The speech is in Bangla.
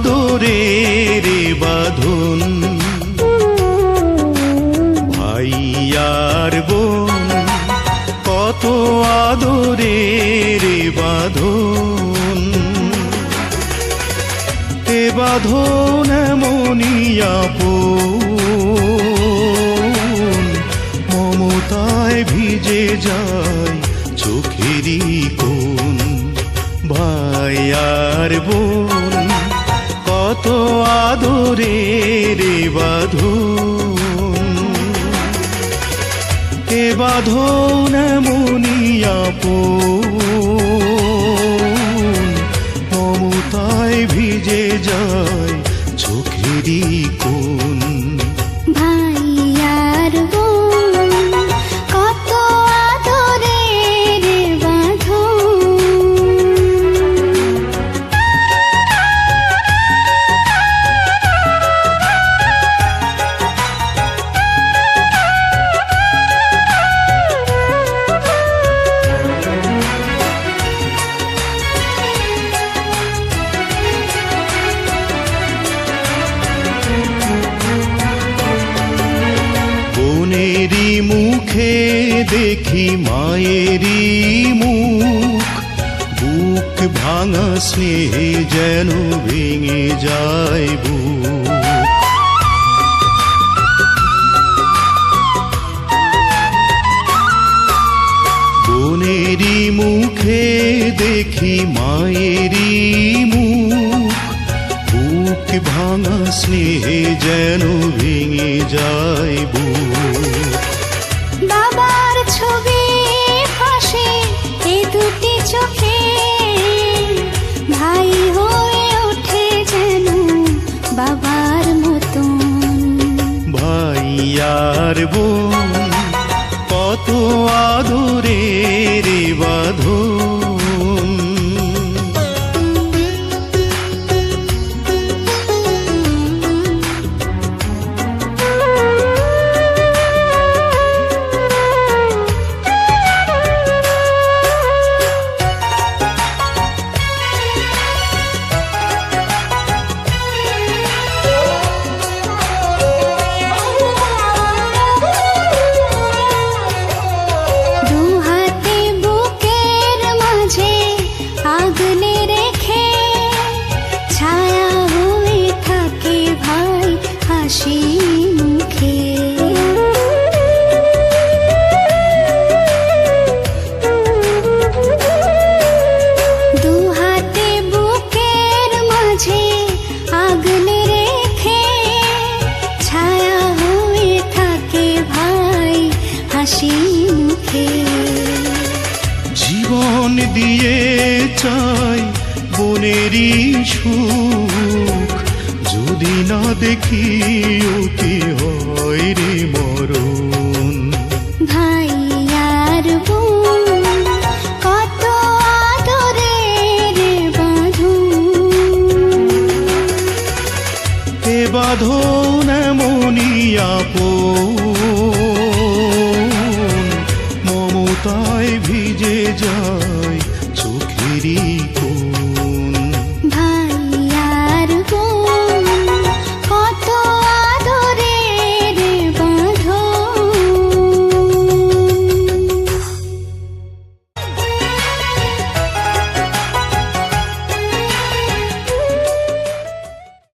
আদরের বাঁধন, ভাই আর বোন কত আদরের বাঁধন। এ বাঁধন এমনই আপন, মমতায় ভিজে যায় চোখেরই কোণ। ভাই আর বোন কত আদরের বাঁধন, এ বাঁধন এমনই আপন, মমতায় ভিজে যায় চোখেরই কোণ। ভাই আর বোন কত আদরের বাঁধন। বোনেরই মুখে দেখি মায়েরই মুখ, বুক ভাঙা স্নেহে যেন ভেঙে যায় বুক। বোনেরই মুখে দেখি মায়েরই মুখ, বুক ভাঙা স্নেহে যেন ভেঙে যায় বুক। বাবার ছবি ভাসে এ দুটি চোখে, ভাই হয়ে ওঠে যেন বাবার মতন। ভাই আর বোন কত আদরের বাঁধন। হাসি মুখে দু হাতে বুকের মাঝে আগলে রেখে, ছায়া হয়ে থাকে ভাই হাসি মুখে। জীবন দিয়ে চাই বোনেরই সুখ, যদি না দেখি ওকে হয় রে মরণ। ভাই আর বোন কত আদরের বাঁধন, এ বাঁধন